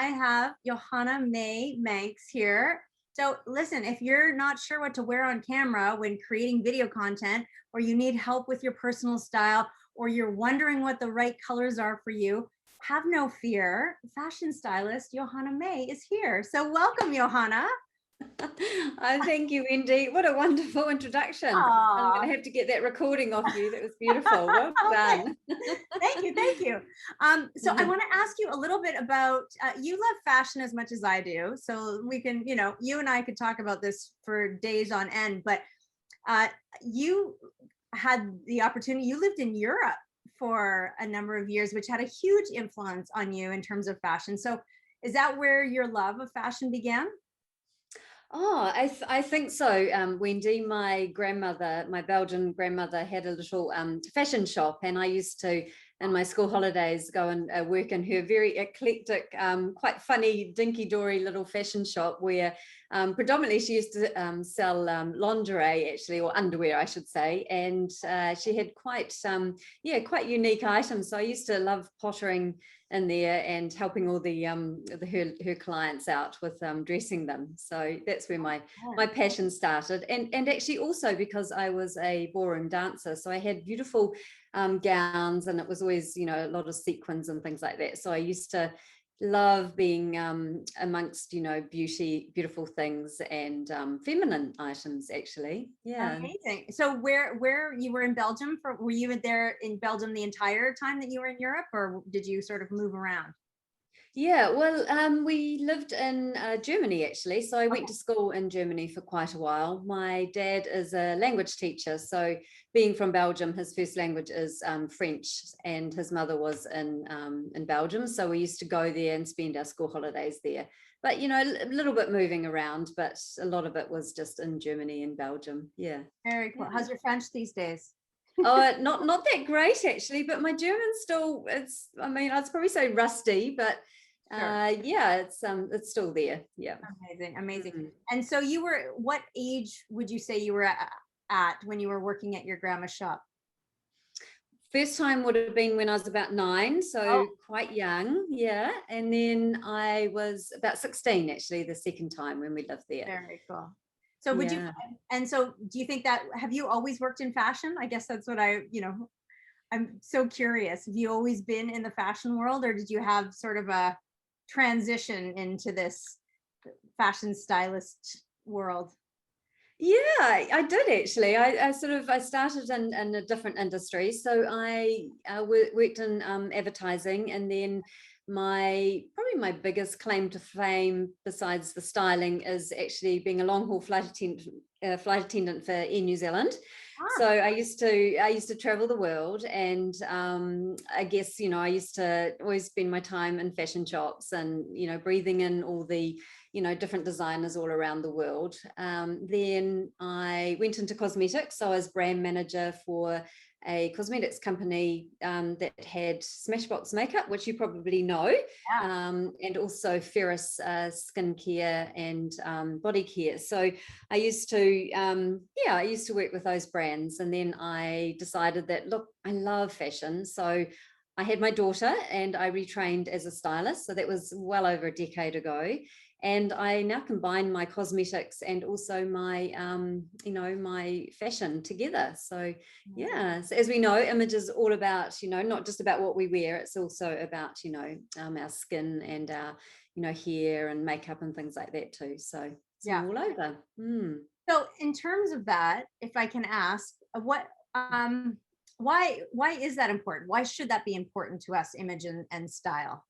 have JOHANNA-MAY'S here. So listen, if you're not sure what to wear on camera when creating video content, or you need help with your personal style, or you're wondering what the right colors are for you, have no fear. Fashion stylist Johanna-May is here. So welcome, Johanna. Thank you, Wendy. What a wonderful introduction. I'm going to have to get that recording off you. That was beautiful. Well done. Thank you. Thank you. So I want to ask you a little bit about, you love fashion as much as I do. So we can, you and I could talk about this for days on end, but you had the opportunity, you lived in Europe for a number of years, which had a huge influence on you in terms of fashion. So is that where your love of fashion began? Oh, I think so, Wendy. My grandmother, my Belgian grandmother, had a little fashion shop, and I used to, in my school holidays, go and work in her very eclectic, quite funny, dinky-dory little fashion shop where predominantly she used to sell lingerie, actually, or underwear, I should say, and she had quite unique items. So I used to love pottering in there and helping all the her clients out with dressing them. So that's where my passion started, and actually also because I was a ballroom dancer, so I had beautiful gowns, and it was always a lot of sequins and things like that. So I used to love being amongst beautiful things and feminine items, actually. Yeah. Amazing. So where you were in Belgium were you there in Belgium the entire time that you were in Europe, or did you sort of move around? Yeah, well, we lived in Germany, actually. So I went to school in Germany for quite a while. My dad is a language teacher. So being from Belgium, his first language is French, and his mother was in Belgium. So we used to go there and spend our school holidays there. But, a little bit moving around, but a lot of it was just in Germany and Belgium. Yeah. Very cool. How's your French these days? Oh, not that great, actually, but my German still, I'd probably say rusty, but yeah, it's still there. Yeah. Amazing. Mm-hmm. And so what age would you say you were at when you were working at your grandma's shop? First time would have been when I was about 9, so quite young. Yeah. And then I was about 16, actually, the second time when we lived there. Very cool. So so do you think that, have you always worked in fashion? I guess that's what I'm so curious. Have you always been in the fashion world, or did you have sort of a transition into this fashion stylist world? Yeah, I did, actually. I started in a different industry. So I worked in advertising, and then probably my biggest claim to fame besides the styling is actually being a long haul flight attendant for Air New Zealand. So I used to travel the world, and I guess I used to always spend my time in fashion shops and breathing in all the different designers all around the world. Then I went into cosmetics. So I was brand manager for a cosmetics company that had Smashbox makeup, which you probably know, and also Ferris skincare and body care. So I used to work with those brands, and then I decided that, look, I love fashion. So I had my daughter and I retrained as a stylist. So that was well over a decade ago. And I now combine my cosmetics and also my, my fashion together. So, yeah, so as we know, image is all about, not just about what we wear. It's also about, our skin and our, hair and makeup and things like that too. So it's all over. So in terms of that, if I can ask, why is that important? Why should that be important to us, image and style?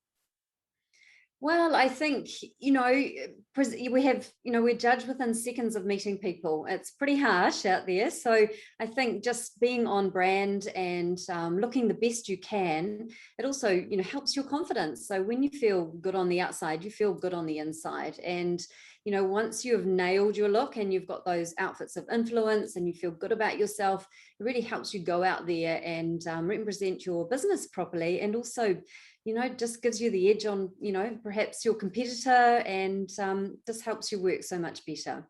Well, I think, we have, we're judged within seconds of meeting people. It's pretty harsh out there. So I think just being on brand and looking the best you can, it also, helps your confidence. So when you feel good on the outside, you feel good on the inside. And, once you've nailed your look and you've got those outfits of influence and you feel good about yourself, it really helps you go out there and represent your business properly, and also just gives you the edge on, perhaps your competitor, and just helps you work so much better.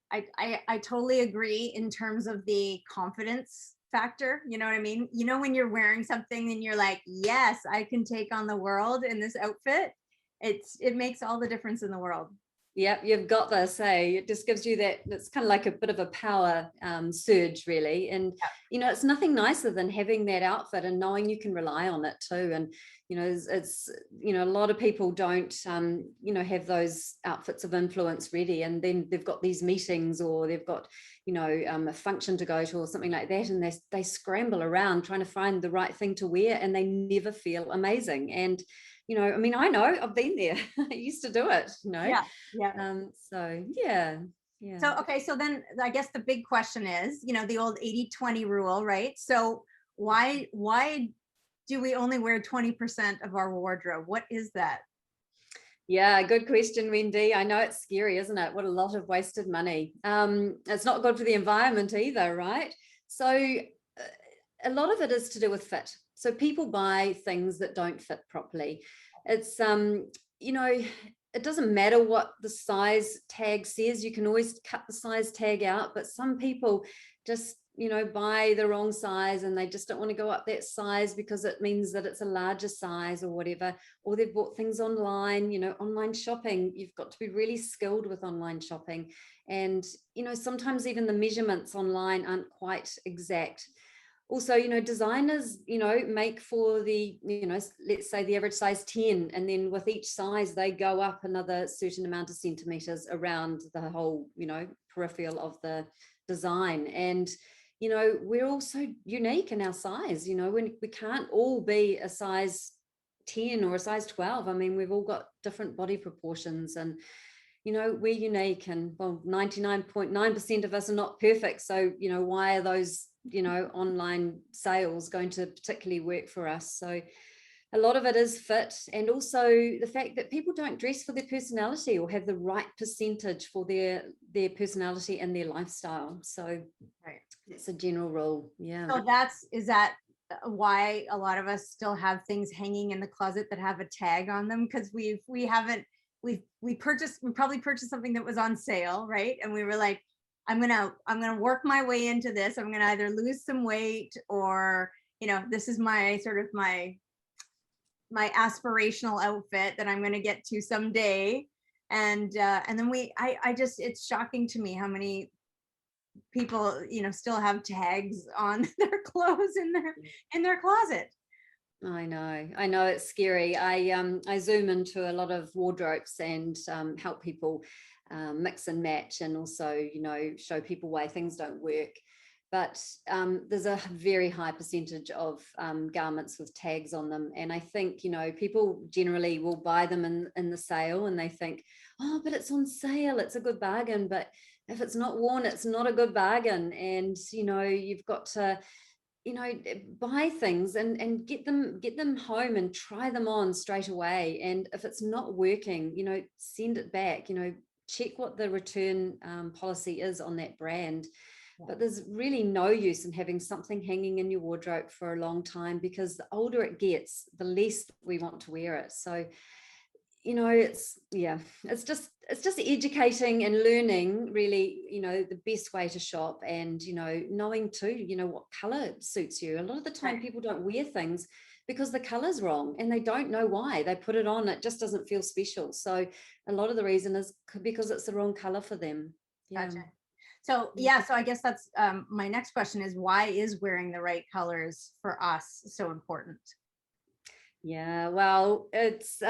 I totally agree in terms of the confidence factor. You know what I mean? When you're wearing something and you're like, yes, I can take on the world in this outfit. it makes all the difference in the world. Yep, you've got this, hey. It just gives you that, it's kind of like a bit of a power surge, really. And, you know, it's nothing nicer than having that outfit and knowing you can rely on it too. And, you know, it's you know, a lot of people don't, you know, have those outfits of influence ready. And then they've got these meetings, or they've got, you know, a function to go to or something like that. And they scramble around trying to find the right thing to wear, and they never feel amazing. And, you know, I mean, I know, I've been there. I used to do it, you know. Yeah. So yeah. So, okay, so then I guess the big question is, you know, the old 80-20 rule, right? So why do we only wear 20% of our wardrobe? What is that? Yeah, good question, Wendy. I know it's scary, isn't it? What a lot of wasted money. It's not good for the environment either, right? So a lot of it is to do with fit. So people buy things that don't fit properly. It's you know, it doesn't matter what the size tag says. You can always cut the size tag out, but some people just, you know, buy the wrong size, and they just don't want to go up that size because it means that it's a larger size or whatever. Or they've bought things online. You know, online shopping, you've got to be really skilled with online shopping. And, you know, sometimes even the measurements online aren't quite exact. Also, you know, designers, you know, make for the, you know, let's say the average size 10, and then with each size they go up another certain amount of centimeters around the whole, you know, peripheral of the design. And, you know, we're all so unique in our size. You know, we can't all be a size 10 or a size 12. I mean, we've all got different body proportions, and, you know, we're unique, and well, 99.9% of us are not perfect. So, you know, why are those, you know, online sales going to particularly work for us? So a lot of it is fit, and also the fact that people don't dress for their personality or have the right percentage for their personality and their lifestyle. So it's a general rule. Yeah. So is that why a lot of us still have things hanging in the closet that have a tag on them? Because we probably purchased something that was on sale, right? And we were like, I'm gonna work my way into this. I'm gonna either lose some weight, or, you know, this is my sort of my aspirational outfit that I'm gonna get to someday. And then I just, it's shocking to me how many people, you know, still have tags on their clothes in their closet. I know it's scary. I zoom into a lot of wardrobes and help people mix and match, and also, you know, show people why things don't work. But there's a very high percentage of garments with tags on them. And I think, you know, people generally will buy them in the sale, and they think, oh, but it's on sale, it's a good bargain. But if it's not worn, it's not a good bargain. And, you know, you've got to, you know, buy things and get them home and try them on straight away. And if it's not working, you know, send it back. You know, check what the return policy is on that brand. But there's really no use in having something hanging in your wardrobe for a long time, because the older it gets, the less we want to wear it. So, you know, it's just educating and learning, really, you know, the best way to shop, and, you know, knowing too, you know, what color suits you. A lot of the time people don't wear things because the color's wrong, and they don't know why. They put it on, it just doesn't feel special. So a lot of the reason is because it's the wrong color for them. Yeah. Gotcha. So so I guess that's my next question is, why is wearing the right colors for us so important? Yeah, well, it's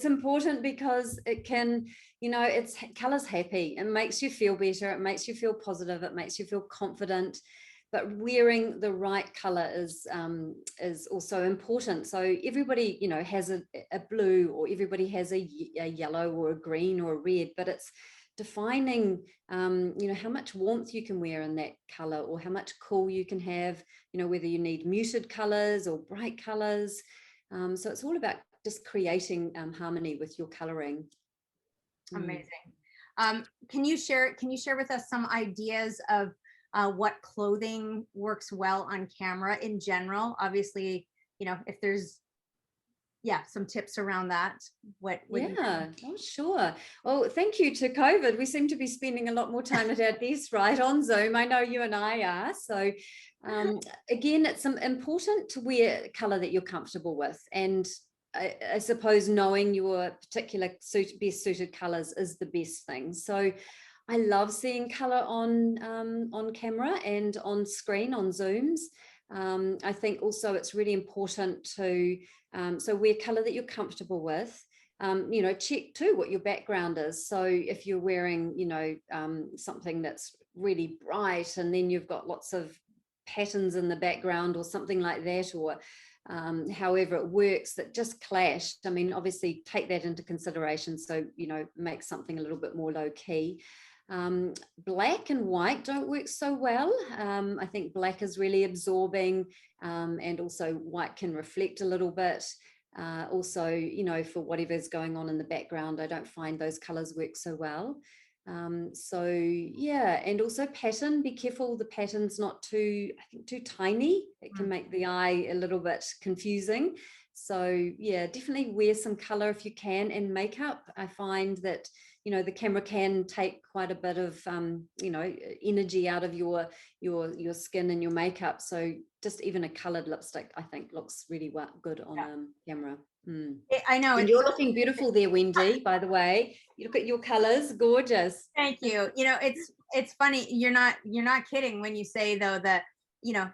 important because it can, you know, it's color's happy. It makes you feel better. It makes you feel positive. It makes you feel confident. But wearing the right color is also important. So everybody, you know, has a blue, or everybody has a yellow or a green or a red, but it's defining, you know, how much warmth you can wear in that color, or how much cool you can have, you know, whether you need muted colors or bright colors. So it's all about just creating harmony with your coloring. Amazing. Can you share with us some ideas of what clothing works well on camera in general? Obviously, you know, if there's some tips around that. Oh, sure. Well, thank you to COVID. We seem to be spending a lot more time at our desks, right, on Zoom. I know you and I are. So again, it's important to wear a color that you're comfortable with. And I suppose knowing your particular best suited colors is the best thing. So I love seeing color on camera and on screen, on Zooms. I think also it's really important to so wear color that you're comfortable with. You know, check too what your background is. So if you're wearing, you know, something that's really bright and then you've got lots of patterns in the background or something like that, or however it works that just clash. I mean, obviously take that into consideration. So, you know, make something a little bit more low key. Black and white don't work so well. I think black is really absorbing, and also white can reflect a little bit. Also, you know, for whatever's going on in the background, I don't find those colors work so well. So yeah, and also pattern, be careful the pattern's not too, I think, too tiny. It can make the eye a little bit confusing. So yeah, definitely wear some color if you can. And makeup, I find that, you know, the camera can take quite a bit of you know, energy out of your skin and your makeup. So just even a colored lipstick, I think, looks really good on camera. I know. And you're looking beautiful there, Wendy, by the way. You look at your colors, gorgeous. Thank you. You know, it's funny. You're not kidding when you say though that, you know,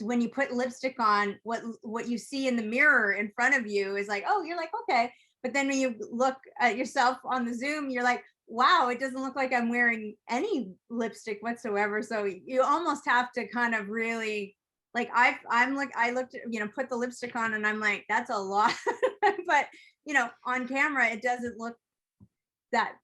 when you put lipstick on, what you see in the mirror in front of you is like, oh, you're like, okay. But then when you look at yourself on the Zoom, you're like, wow, it doesn't look like I'm wearing any lipstick whatsoever. So you almost have to kind of really, like, I looked, you know, put the lipstick on and I'm like, that's a lot. But, you know, on camera, it doesn't look that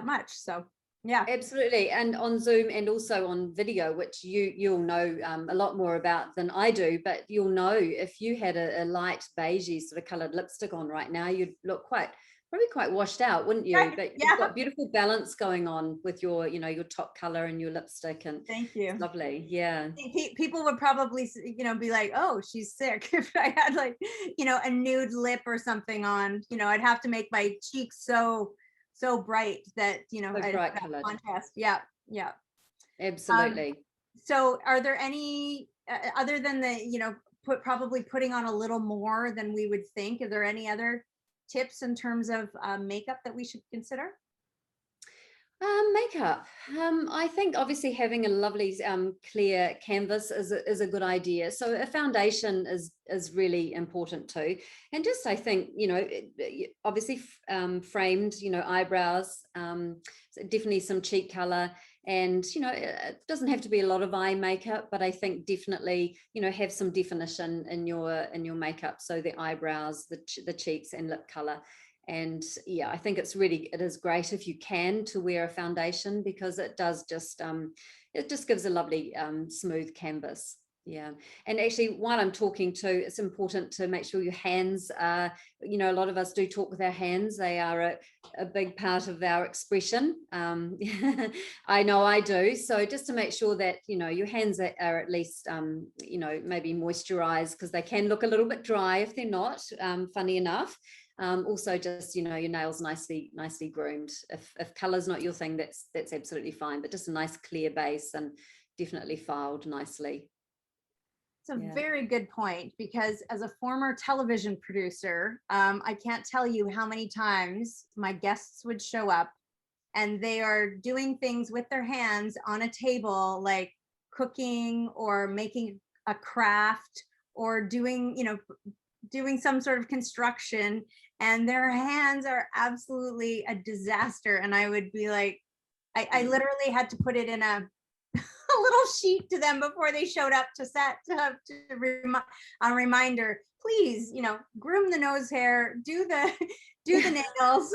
much. So yeah, absolutely. And on Zoom and also on video, which you'll know a lot more about than I do, but you'll know if you had a light beigey sort of colored lipstick on right now, you'd look probably quite washed out, wouldn't you? right. But Yeah. you've got beautiful balance going on with your, you know, your top color and your lipstick, and Thank you. lovely. Yeah. People would probably, you know, be like, oh, she's sick. If I had, like, you know, a nude lip or something on, you know, I'd have to make my cheeks so bright that, you know, So bright colored. contrast. Yeah. Absolutely. So are there any other than the, you know, probably putting on a little more than we would think, are there any other tips in terms of makeup that we should consider? Makeup. I think obviously having a lovely clear canvas is a good idea. So a foundation is really important too. And just, I think, you know, obviously framed, you know, eyebrows, so definitely some cheek color. And, you know, it doesn't have to be a lot of eye makeup, but I think definitely, you know, have some definition in your makeup. So the eyebrows, the cheeks and lip color. And yeah, I think it is great if you can to wear a foundation, because it does just it just gives a lovely smooth canvas. Yeah. And actually, while I'm talking too, it's important to make sure your hands are, you know, a lot of us do talk with our hands. They are a big part of our expression. I know I do. So just to make sure that, you know, your hands are at least, you know, maybe moisturized, because they can look a little bit dry if they're not, funny enough. Also just, you know, your nails nicely groomed. If color's not your thing, that's absolutely fine, but just a nice clear base and definitely filed nicely. It's a very good point, because as a former television producer, I can't tell you how many times my guests would show up and they are doing things with their hands on a table, like cooking or making a craft or doing, you know, doing some sort of construction, and their hands are absolutely a disaster. And I would be like, I literally had to put it in a little sheet to them before they showed up to set a reminder, please, you know, groom the nose hair, do the nails.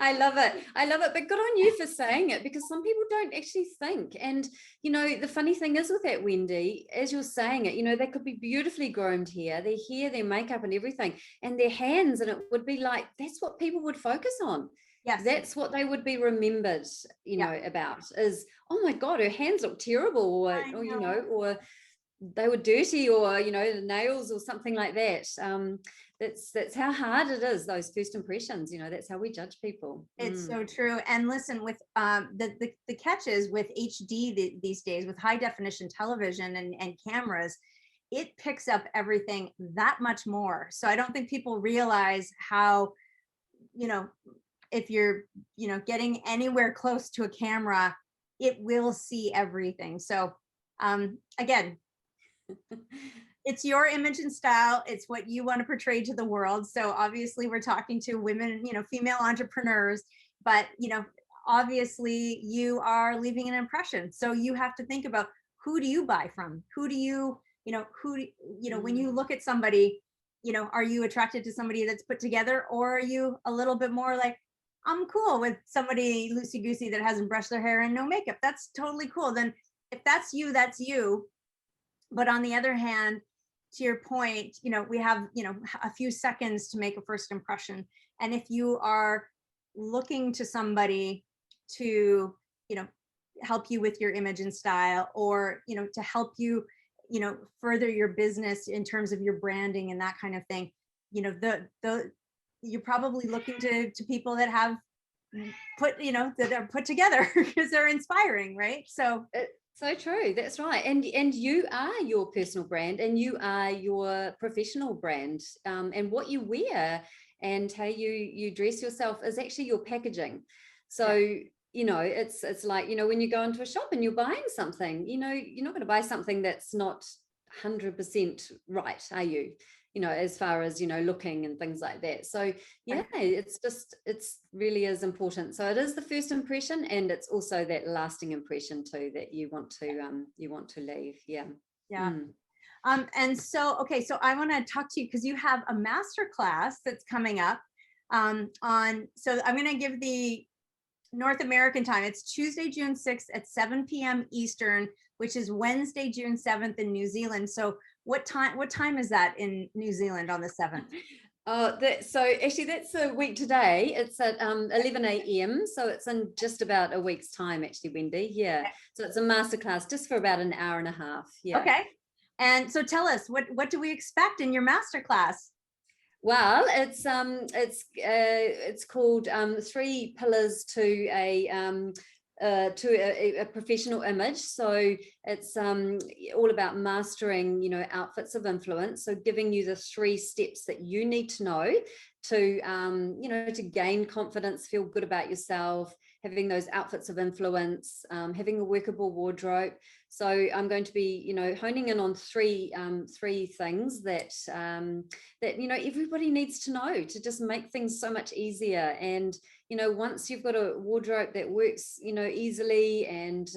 I love it, but good on you for saying it, because some people don't actually think. And you know, the funny thing is with that, Wendy, as you're saying it, you know, they could be beautifully groomed here, their hair, their makeup and everything, and their hands, and it would be like, that's what people would focus on. Yes, that's what they would be remembered, you know, about, is, oh my God, her hands look terrible, or you know, or they were dirty, or, you know, the nails or something like that. That's how hard it is, those first impressions, you know, that's how we judge people. It's so true. And listen, with the catches with HD these days, with high definition television and cameras, it picks up everything that much more. So I don't think people realize how, you know, if you're, you know, getting anywhere close to a camera, it will see everything. So again, it's your image and style. It's what you want to portray to the world. So obviously we're talking to women, you know, female entrepreneurs, but, you know, obviously you are leaving an impression. So you have to think about, who do you buy from? Who do you, you know, you know, when you look at somebody, you know, are you attracted to somebody that's put together, or are you a little bit more like, I'm cool with somebody loosey goosey that hasn't brushed their hair and no makeup? That's totally cool. Then if that's you, that's you. But on the other hand, to your point, you know, we have, you know, a few seconds to make a first impression. And if you are looking to somebody to, you know, help you with your image and style, or, you know, to help you, you know, further your business in terms of your branding and that kind of thing, you know, you're probably looking to people that have put, you know, that are put together because they're inspiring, right? So so true. That's right. And you are your personal brand, and you are your professional brand. And what you wear and how you dress yourself is actually your packaging. So, yeah. you know, it's like, you know, when you go into a shop and you're buying something, you know, you're not going to buy something that's not 100% right, are you? You know, as far as, you know, looking and things like that. So yeah, it's really is important. So it is the first impression, and it's also that lasting impression too that you want to leave. Yeah. Yeah. And so, okay, so I want to talk to you because you have a master class that's coming up so I'm going to give the North American time. It's Tuesday, June 6th at 7 p.m. Eastern, which is Wednesday, June 7th in New Zealand. So what time is that in New Zealand on the 7th? So actually that's a week today. It's at 11 a.m. So it's in just about a week's time, actually, Wendy. Yeah. So it's a masterclass just for about an hour and a half. Yeah. Okay. And so tell us, what do we expect in your masterclass? Well, it's called Three Pillars to a professional image. So it's all about mastering, you know, outfits of influence. So giving you the 3 steps that you need to know to, you know, to gain confidence, feel good about yourself, having those outfits of influence, having a workable wardrobe. So I'm going to be, you know, honing in on three things that you know, everybody needs to know to just make things so much easier. And, you know, once you've got a wardrobe that works, you know, easily and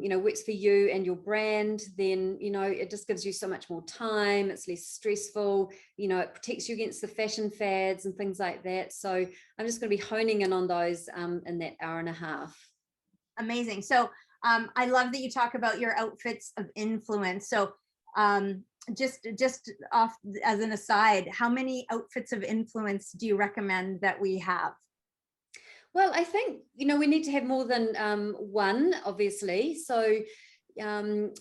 you know, works for you and your brand, then, you know, it just gives you so much more time. It's less stressful. You know, it protects you against the fashion fads and things like that. So I'm just going to be honing in on those in that hour and a half. Amazing. So I love that you talk about your outfits of influence. So just off as an aside, how many outfits of influence do you recommend that we have? Well, I think, you know, we need to have more than one, obviously. So, and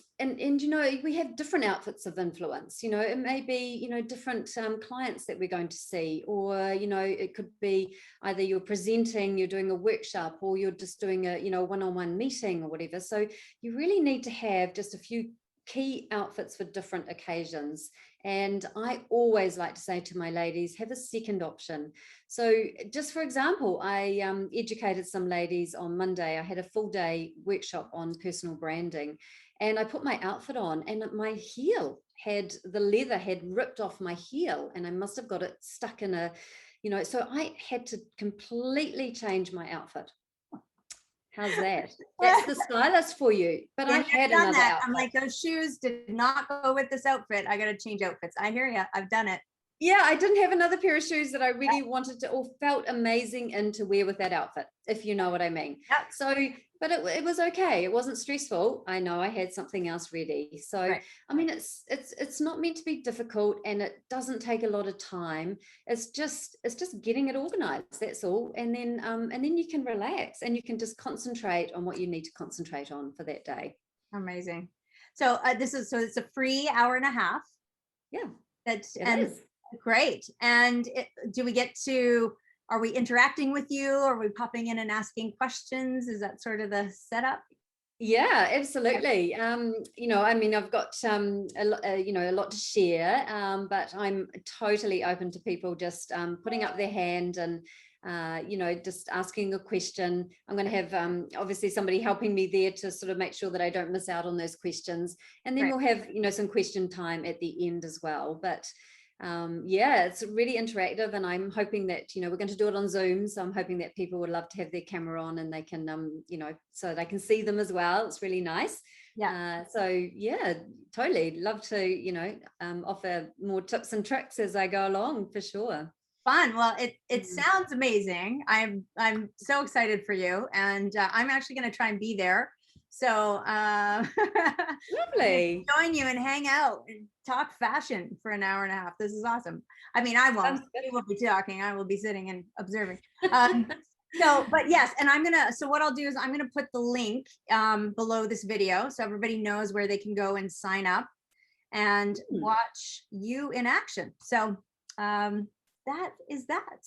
you know, we have different outfits of influence. You know, it may be, you know, different clients that we're going to see, or, you know, it could be either you're presenting, you're doing a workshop, or you're just doing a, you know, one-on-one meeting or whatever. So you really need to have just a few key outfits for different occasions. And I always like to say to my ladies, have a second option. So just for example, I educated some ladies on Monday. I had a full day workshop on personal branding, and I put my outfit on, and my heel the leather had ripped off my heel, and I must have got it stuck in a, you know, so I had to completely change my outfit. How's that? That's the stylist for you. But I had another outfit. I'm like, those shoes did not go with this outfit. I got to change outfits. I hear you. I've done it. Yeah, I didn't have another pair of shoes that I really wanted to, or felt amazing in to wear with that outfit, if you know what I mean. Yep. So, but it was okay. It wasn't stressful. I know I had something else ready. So, right. I mean, it's not meant to be difficult, and it doesn't take a lot of time. It's just getting it organized. That's all. And then you can relax, and you can just concentrate on what you need to concentrate on for that day. Amazing. So it's a free hour and a half. Yeah. It is. Great. And are we interacting with you? Are we popping in and asking questions? Is that sort of the setup? Yeah, absolutely. I mean, I've got a lot to share, but I'm totally open to people just putting up their hand and just asking a question. I'm going to have obviously somebody helping me there to sort of make sure that I don't miss out on those questions, and then Right. we'll have some question time at the end as well. But yeah, it's really interactive, and I'm hoping that we're going to do it on Zoom, so I'm hoping that people would love to have their camera on and they can so they can see them as well. It's really nice. Yeah. So yeah, totally love to offer more tips and tricks as I go along, for sure. Fun. Well, it Mm. sounds amazing. I'm so excited for you, and I'm actually going to try and be there. So I'm going to Lovely. join you and hang out and talk fashion for an hour and a half. This is awesome. I mean, I won't. Sounds good. We won't be talking. I will be sitting and observing. But yes, and so what I'll do is I'm gonna put the link below this video so everybody knows where they can go and sign up and Hmm. watch you in action. So that is that.